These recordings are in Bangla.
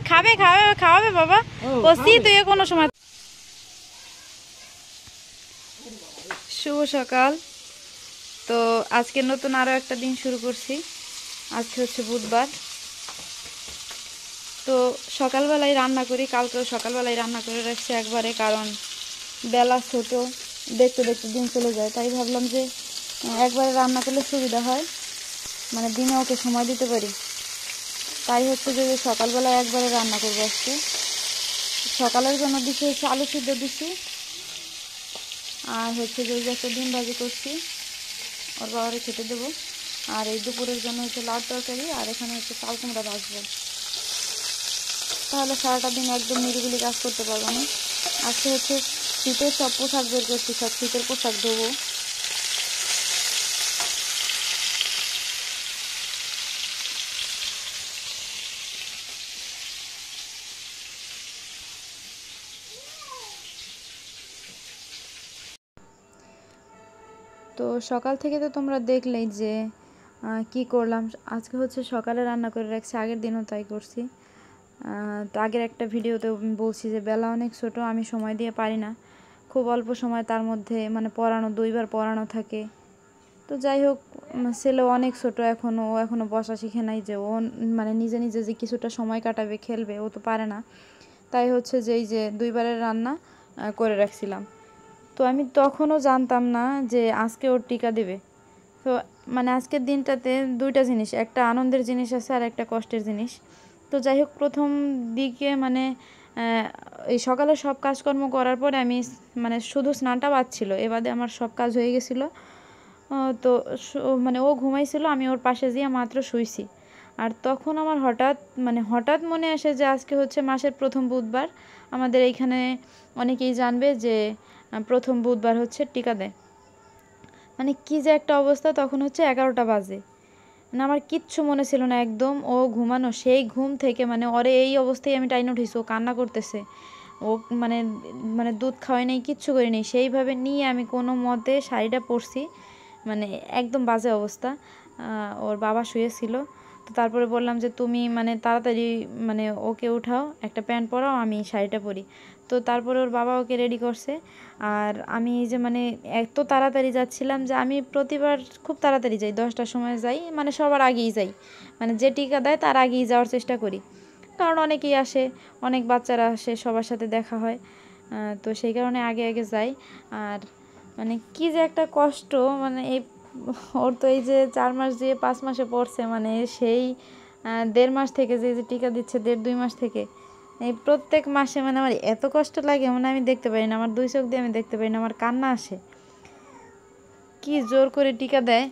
খাবে খাবে খাওয়াবে বাবা ও শীত হয়ে কোনো সময়। শুভ সকাল। তো আজকে নতুন আরো একটা দিন শুরু করছি। আজকে হচ্ছে বুধবার। তো সকালবেলায় রান্না করি, কালকেও সকালবেলায় রান্না করে রাখছি একবারে, কারণ বেলা ছোট, দেখতে দেখতে দিন চলে যায়। তাই ভাবলাম যে একবারে রান্না করলে সুবিধা হয়, মানে দিনে ওকে সময় দিতে পারি। তাই হচ্ছে যে সকালবেলায় একবারে রান্না করবো আজকে। সকালের জন্য দিচ্ছি হচ্ছে আলু সিদ্ধ দিচ্ছি, আর হচ্ছে যে একটা ডিম ভাজি করছি, ওর বাবারে খেতে দেবো। আর এই দুপুরের জন্য হচ্ছে লাউ তরকারি, আর এখানে হচ্ছে চাল কুমড়া ভাজবো। তাহলে সারাটা দিন একদম নিরিবিলি কাজ করতে পারবো না। আজকে হচ্ছে শীতের সব পোশাক বের করছি, সব শীতের পোশাক ধোবো। তো সকাল থেকে তো তোমরা দেখলেই যে কি করলাম। আজকে হচ্ছে সকালে রান্না করে রাখছি, আগের দিনও তাই করছি। তো আগের একটা ভিডিওতে বলছি যে বেলা অনেক ছোট, আমি সময় দিয়ে পারি না, খুব অল্প সময়, তার মধ্যে মানে পড়ানো, 2বার পড়ানো থাকে। তো যাই হোক, ছেলে অনেক ছোট এখনও, ও এখনও বসা শিখে নাই যে ও মানে নিজে নিজে যে কিছুটা সময় কাটাবে, খেলবে, ও তো পারে না। তাই হচ্ছে যে এই যে 2বারের রান্না করে রাখছিলাম। তো আমি তখনও জানতাম না যে আজকে ওর টিকা দেবে। তো মানে আজকের দিনটাতে 2টা জিনিস, একটা আনন্দের জিনিস আছে আর একটা কষ্টের জিনিস। তো যাই হোক, প্রথম দিকে মানে এই সকালে সব কাজকর্ম করার পরে আমি মানে শুধু স্নানটা বাদছিল, এবারে আমার সব কাজ হয়ে গেছিলো। তো মানে ও ঘুমাইছিল, আমি ওর পাশে গিয়ে মাত্র শুইছি। আর তখন আমার হঠাৎ মনে আসে যে আজকে হচ্ছে মাসের প্রথম বুধবার। আমাদের এইখানে অনেকেই জানবে যে প্রথম বুধবার হচ্ছে টিকা দেয়। মানে কি যে একটা অবস্থা, তখন হচ্ছে 11টা বাজে। মানে আমার কিচ্ছু মনে ছিল না একদম। ও ঘুমানো, সেই ঘুম থেকে মানে ওরে এই অবস্থায় আমি টাইনে উঠেছি, ও কান্না করতেছে। ও মানে মানে দুধ খাওয়াই নেই, কিচ্ছু করি নেই, সেইভাবে নিয়ে আমি কোনো মতে শাড়িটা পরছি। মানে একদম বাজে অবস্থা। ওর বাবা শুয়েছিল। তো তারপরে বললাম যে তুমি মানে তাড়াতাড়ি মানে ওকে উঠাও, একটা প্যান্ট পরাও, আমি শাড়িটা পরি। তো তারপরে ওর বাবা ওকে রেডি করছে। আর আমি এই যে মানে এত তাড়াতাড়ি যাচ্ছিলাম যে আমি প্রতিবার খুব তাড়াতাড়ি যাই, 10টার সময় যাই, মানে সবার আগেই যাই, মানে যে টিকা দেয় তার আগেই যাওয়ার চেষ্টা করি। কারণ অনেকেই আসে, অনেক বাচ্চারা আসে, সবার সাথে দেখা হয়। তো সেই কারণে আগে আগে যাই। আর মানে কি যে একটা কষ্ট, মানে এই ওর তো এই যে 4 মাস দিয়ে 5 মাসে পড়ছে, মানে সেই 1.5 মাস থেকে যে টিকা দিচ্ছে, 1.5-2 মাস থেকে এই প্রত্যেক মাসে মানে আমার এত কষ্ট লাগে, মানে আমি দেখতে পারি না, আমার 2 চোখ দিয়ে আমি দেখতে পারি না, আমার কান্না আসে। কি জোর করে টিকা দেয়,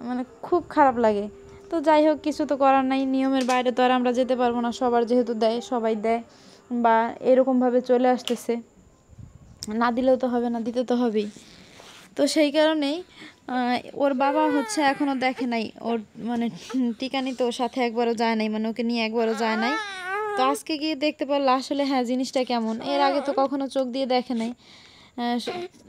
মানে খুব খারাপ লাগে। তো যাই হোক, কিছু তো করার নাই, নিয়মের বাইরে তো আর আমরা যেতে পারবো না। সবার যেহেতু দেয়, সবাই দেয়, বা এরকমভাবে চলে আসতেছে, না দিলেও তো হবে না, দিতে তো হবেই। তো সেই কারণেই ওর বাবা হচ্ছে এখনও দেখে নাই ওর মানে টিকা নিতে, ওর সাথে একবারও যায় নাই, মানে ওকে নিয়ে একবারও যায় নাই। তো আজকে গিয়ে দেখতে পারলো আসলে হ্যাঁ জিনিসটা কেমন, এর আগে তো কখনো চোখ দিয়ে দেখে নাই।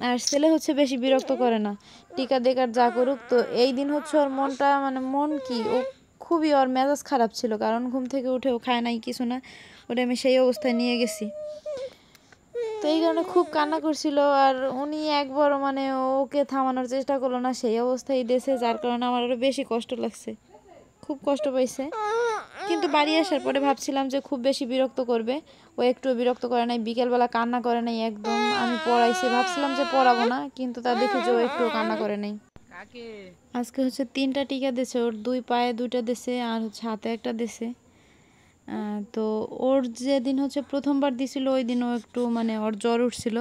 আর ছেলে হচ্ছে বেশি বিরক্ত করে না, টিকা দেখার যা করুক। তো এই দিন হচ্ছে ওর মনটা মানে মন কি, ও খুবই, ওর মেজাজ খারাপ ছিল, কারণ ঘুম থেকে উঠে ও খায় নাই কিছু না, ওটা আমি সেই অবস্থায় নিয়ে গেছি। তো এই কারণে খুব কান্না করছিল। আর উনি একবারও মানে ওকে থামানোর চেষ্টা করলো না, সেই অবস্থায় দিয়েছে, যার কারণে আমার আরও বেশি কষ্ট লাগছে, খুব কষ্ট পাইছে। কিন্তু বাড়ি আসার পরে ভাবছিলাম যে খুব বেশি বিরক্ত করবে, ও একটুও বিরক্ত করে নাই, বিকেলবেলা কান্না করে নাই একদম। আমি পড়াইছি, ভাবছিলাম যে পড়াবো না, কিন্তু তা দেখি যে ও একটুও কান্না করে নাই। আজকে হচ্ছে 3টা টিকা দিয়েছে, ওর 2 পায়ে 2টা দিয়েছে, আর হচ্ছে হাতে একটা দিয়েছে। তো ওর যেদিন হচ্ছে প্রথমবার দিছিল, ওই দিন ও একটু মানে ওর জ্বর উঠছিল,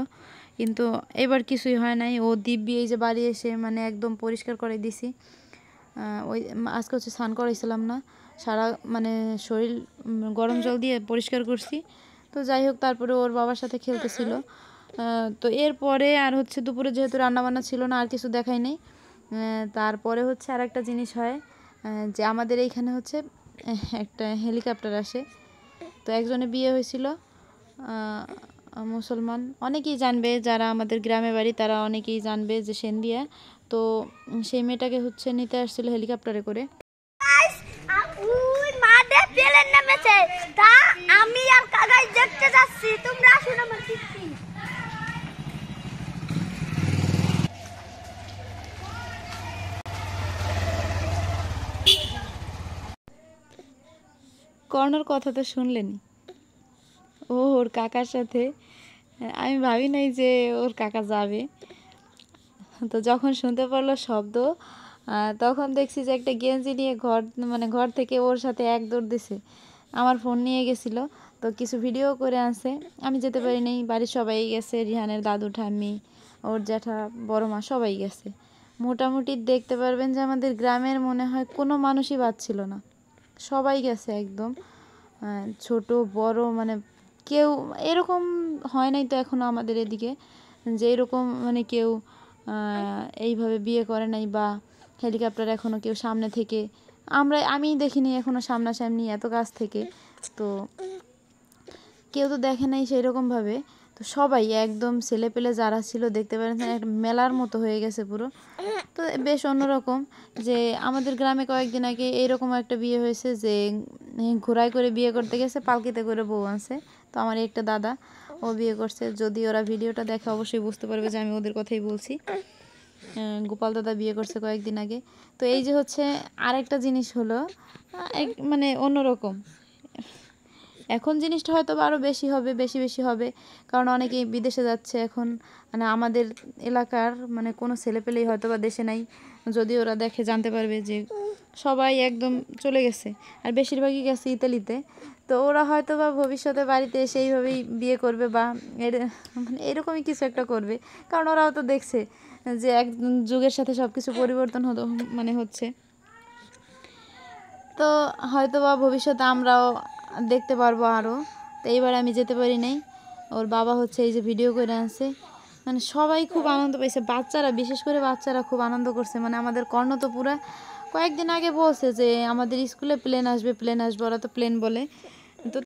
কিন্তু এবার কিছুই হয় নাই। ও দিব্যি এই যে বাড়ি এসে মানে একদম পরিষ্কার করে দিছি। ওই আজকে হচ্ছে স্নান করাইছিলাম না, সারা মানে শরীর গরম জল দিয়ে পরিষ্কার করছি। তো যাই হোক, তারপরে ওর বাবার সাথে খেলতেছিল। তো এরপরে আর হচ্ছে দুপুরে যেহেতু রান্নাবান্না ছিল না, আর কিছু দেখাই নেই। তারপরে হচ্ছে আর একটা জিনিস হয়, যে আমাদের এইখানে হচ্ছে একটা হেলিকপ্টার আসে। তো একজনের বিয়ে হয়েছিল, মুসলমান, অনেকেই জানবে, যারা আমাদের গ্রামে বাড়ি তারা অনেকেই জানবে যে সেনদিয়া। তো সেই মেয়েটাকে হচ্ছে নিতে আসছিল হেলিকপ্টারে করে। দেখতে যাচ্ছি, তোমরা আসো না আমার পিছনে। কর্ণর কথা তো শুনলেনি, ওর কাকার সাথে। আমি ভাবি নাই যে ওর কাকা যাবে, তো যখন শুনতে পারলো শব্দ তখন দেখছি যে একটা গেঞ্জি নিয়ে ঘর থেকে ওর সাথে এক দৌড় দিছে। আমার ফোন নিয়ে গেছিলো, তো কিছু ভিডিও করে আনছে। আমি যেতে পারিনি, বাড়ির সবাই গেছে, রিহানের দাদু ঠাম্মি, ওর জ্যাঠা বড় মা সবাই গেছে। মোটামুটি দেখতে পারবেন যে আমাদের গ্রামের মনে হয় কোনো মানুষই বাদ ছিল না, সবাই গেছে একদম। ছোট বড় মানে কেউ এরকম হয় নাই তো এখনও আমাদের এদিকে যে এরকম মানে কেউ এইভাবে বিয়ে করে নাই বা হেলিকপ্টার এখনও কেউ সামনে থেকে আমি দেখিনি এখনও সামনাসামনি এত কাছ থেকে, তো কেউ তো দেখে নাই সেই রকমভাবে। তো সবাই একদম ছেলেপেলে যারা ছিল দেখতে পারেন একটা মেলার মতো হয়ে গেছে পুরো। তো বেশ অন্যরকম যে আমাদের গ্রামে কয়েকদিন আগে এইরকম একটা বিয়ে হয়েছে যে ঘোড়ায় করে বিয়ে করতে গেছে, পালকিতে করে বউ আনছে। তো আমার একটা দাদা ও বিয়ে করছে, যদি ওরা ভিডিওটা দেখে অবশ্যই বুঝতে পারবে যে আমি ওদের কথাই বলছি। গোপাল দাদা বিয়ে করছে কয়েকদিন আগে। তো এই যে হচ্ছে আরেকটা জিনিস হলো মানে অন্যরকম। এখন জিনিসটা হয়তো আরও বেশি হবে, বেশি হবে, কারণ অনেকেই বিদেশে যাচ্ছে এখন। মানে আমাদের এলাকার মানে কোনো ছেলেপেলেই হয়তো বা দেশে নাই, যদি ওরা দেখে জানতে পারবে যে সবাই একদম চলে গেছে, আর বেশিরভাগই গেছে ইতালিতে। তো ওরা হয়তো বা ভবিষ্যতে বাড়িতে সেইভাবেই বিয়ে করবে বা মানে এরকমই কিছু একটা করবে, কারণ ওরাও তো দেখছে যে এক যুগের সাথে সব কিছু পরিবর্তন হচ্ছে। তো হয়তো বা ভবিষ্যতে আমরাও দেখতে পারবো আরও। তো এইবার আমি যেতে পারি নাই, ওর বাবা হচ্ছে এই যে ভিডিও করে আনছে। মানে সবাই খুব আনন্দ পাইছে, বাচ্চারা বিশেষ করে বাচ্চারা খুব আনন্দ করছে। মানে আমাদের কর্ণ তো পুরা কয়েকদিন আগে বলছে যে আমাদের স্কুলে প্লেন আসবে, ওরা তো প্লেন বলে। তো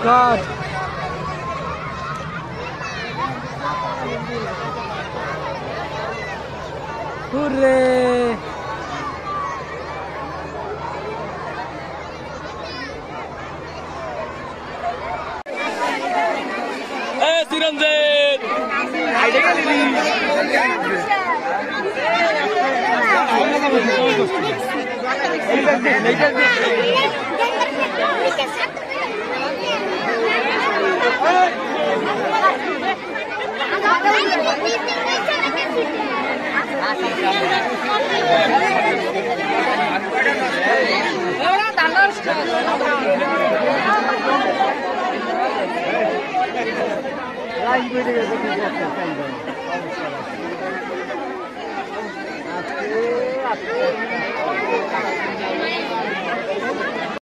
God. Hooray! Hey, Siranjit! Line করে গেছে আজকে